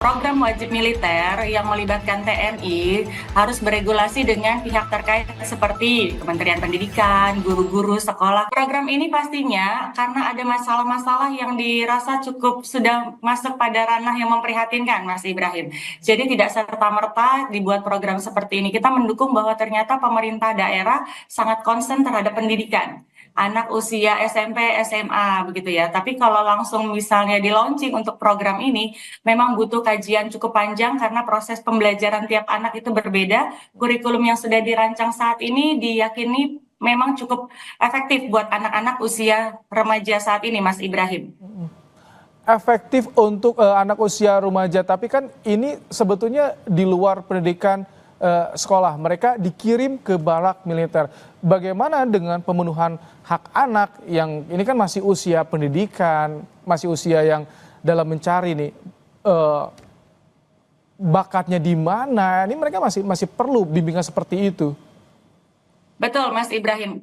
Program wajib militer yang melibatkan TNI harus beregulasi dengan pihak terkait seperti Kementerian Pendidikan, guru-guru, sekolah. Program ini pastinya karena ada masalah-masalah yang dirasa cukup sudah masuk pada ranah yang memprihatinkan, Mas Ibrahim. Jadi tidak serta-merta dibuat program seperti ini. Kita mendukung bahwa ternyata pemerintah daerah sangat concern terhadap pendidikan anak usia SMP, SMA begitu ya. Tapi kalau langsung misalnya di launching untuk program ini, memang butuh kajian cukup panjang karena proses pembelajaran tiap anak itu berbeda. Kurikulum yang sudah dirancang saat ini diyakini memang cukup efektif buat anak-anak usia remaja saat ini, Mas Ibrahim. Efektif untuk anak usia remaja, tapi kan ini sebetulnya di luar pendidikan sekolah, mereka dikirim ke barak militer. Bagaimana dengan pemenuhan hak anak yang ini kan masih usia pendidikan, masih usia yang dalam mencari nih bakatnya di mana? Ini mereka masih perlu bimbingan seperti itu. Betul, Mas Ibrahim.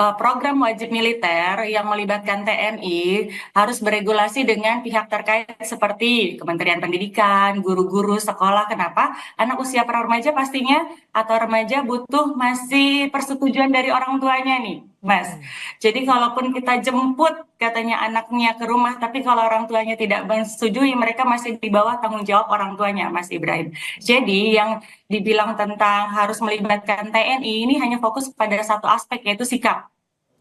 Program wajib militer yang melibatkan TNI harus beregulasi dengan pihak terkait seperti Kementerian Pendidikan, guru-guru, sekolah. Kenapa? Anak usia pra-remaja pastinya atau remaja butuh masih persetujuan dari orang tuanya nih, Mas. Jadi kalaupun kita jemput katanya anaknya ke rumah, tapi kalau orang tuanya tidak menyetujui, mereka masih di bawah tanggung jawab orang tuanya, Mas Ibrahim. Jadi yang dibilang tentang harus melibatkan TNI ini hanya fokus pada satu aspek, yaitu sikap,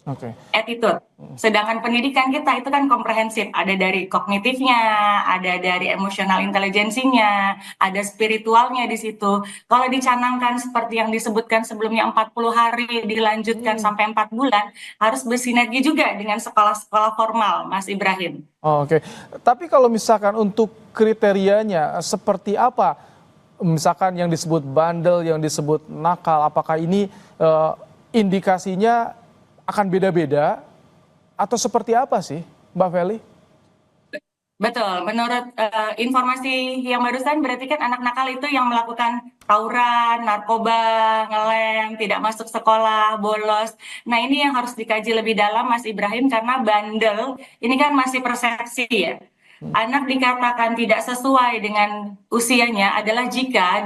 Oke. attitude. Sedangkan pendidikan kita itu kan komprehensif, ada dari kognitifnya, ada dari emosional intelijensinya, ada spiritualnya di situ. Kalau dicanangkan seperti yang disebutkan sebelumnya 40 hari dilanjutkan sampai 4 bulan, harus bersinergi juga dengan sekolah-sekolah formal, Mas Ibrahim. Oke. Tapi kalau misalkan untuk kriterianya seperti apa? Misalkan yang disebut bandel, yang disebut nakal, apakah ini indikasinya akan beda-beda atau seperti apa sih, Mbak Feli? Betul, menurut informasi yang barusan berarti kan anak nakal itu yang melakukan tawuran, narkoba, ngelem, tidak masuk sekolah, bolos. Nah ini yang harus dikaji lebih dalam, Mas Ibrahim, karena bandel ini kan masih persepsi ya. Anak dikatakan tidak sesuai dengan usianya adalah jika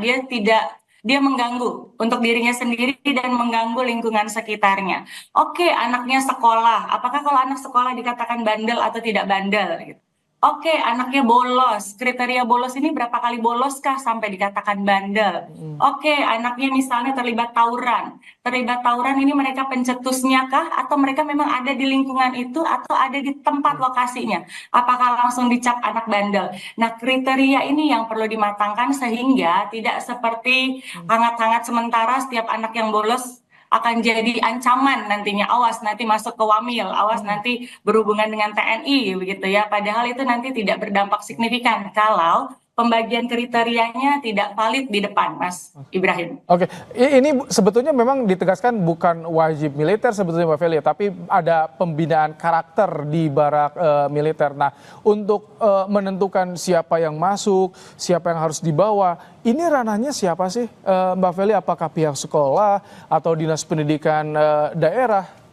dia mengganggu untuk dirinya sendiri dan mengganggu lingkungan sekitarnya. Oke, anaknya sekolah. Apakah kalau anak sekolah dikatakan bandel atau tidak bandel? Gitu. Oke, anaknya bolos. Kriteria bolos ini berapa kali boloskah sampai dikatakan bandel? Oke, anaknya misalnya terlibat tawuran. Terlibat tawuran ini mereka pencetusnya kah? Atau mereka memang ada di lingkungan itu atau ada di tempat lokasinya? Apakah langsung dicap anak bandel? Nah, kriteria ini yang perlu dimatangkan sehingga tidak seperti hangat-hangat sementara setiap anak yang bolos akan jadi ancaman nantinya, awas nanti masuk ke Wamil, awas nanti berhubungan dengan TNI begitu ya. Padahal itu nanti tidak berdampak signifikan kalau pembagian kriterianya tidak valid di depan, Mas Ibrahim. Oke, ini sebetulnya memang ditegaskan bukan wajib militer sebetulnya Mbak Feli, tapi ada pembinaan karakter di barak militer. Nah, untuk menentukan siapa yang masuk, siapa yang harus dibawa, ini ranahnya siapa sih Mbak Feli? Apakah pihak sekolah atau dinas pendidikan daerah?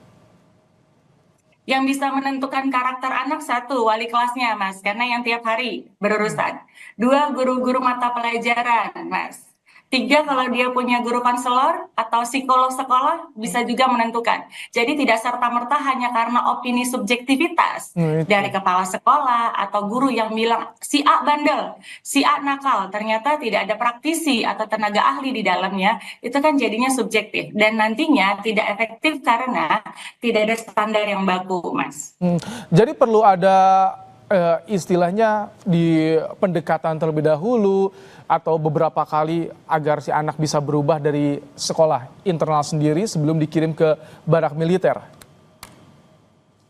Yang bisa menentukan karakter anak satu, wali kelasnya, Mas, karena yang tiap hari berurusan. Dua, guru-guru mata pelajaran, Mas. Tiga, kalau dia punya guru konselor atau psikolog sekolah, bisa juga menentukan. Jadi tidak serta-merta hanya karena opini subjektivitas dari Itu. kepala sekolah atau guru yang bilang si A bandel, si A nakal, ternyata tidak ada praktisi atau tenaga ahli di dalamnya, itu kan jadinya subjektif. Dan nantinya tidak efektif karena tidak ada standar yang baku, Mas. Jadi perlu ada istilahnya di pendekatan terlebih dahulu atau beberapa kali agar si anak bisa berubah dari sekolah internal sendiri sebelum dikirim ke barak militer.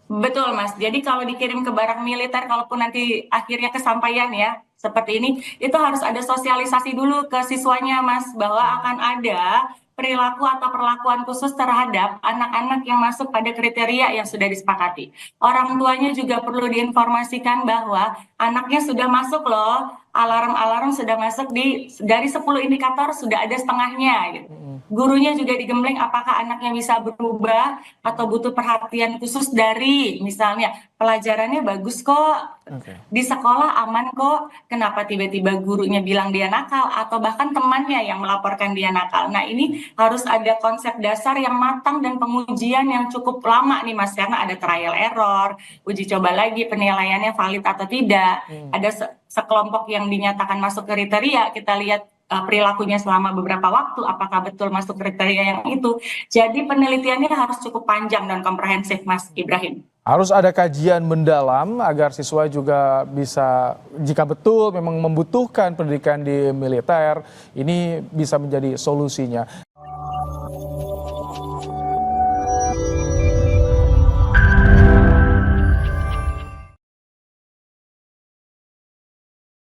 Betul, Mas. Jadi kalau dikirim ke barak militer, kalaupun nanti akhirnya kesampaian ya, seperti ini, itu harus ada sosialisasi dulu ke siswanya, Mas, bahwa akan ada perilaku atau perlakuan khusus terhadap anak-anak yang masuk pada kriteria yang sudah disepakati. Orang tuanya juga perlu diinformasikan bahwa anaknya sudah masuk loh alarm-alarm sudah masuk dari 10 indikator sudah ada setengahnya gitu. Gurunya juga digembleng apakah anaknya bisa berubah atau butuh perhatian khusus dari misalnya pelajarannya bagus kok, di sekolah aman kok, kenapa tiba-tiba gurunya bilang dia nakal atau bahkan temannya yang melaporkan dia nakal. Nah, ini harus ada konsep dasar yang matang dan pengujian yang cukup lama nih Mas, karena ada trial error, uji coba lagi penilaiannya valid atau tidak. Ada sekelompok yang dinyatakan masuk kriteria, kita lihat perilakunya selama beberapa waktu, apakah betul masuk kriteria yang itu. Jadi penelitiannya harus cukup panjang dan komprehensif, Mas Ibrahim. Harus ada kajian mendalam agar siswa juga bisa, jika betul memang membutuhkan pendidikan di militer, ini bisa menjadi solusinya.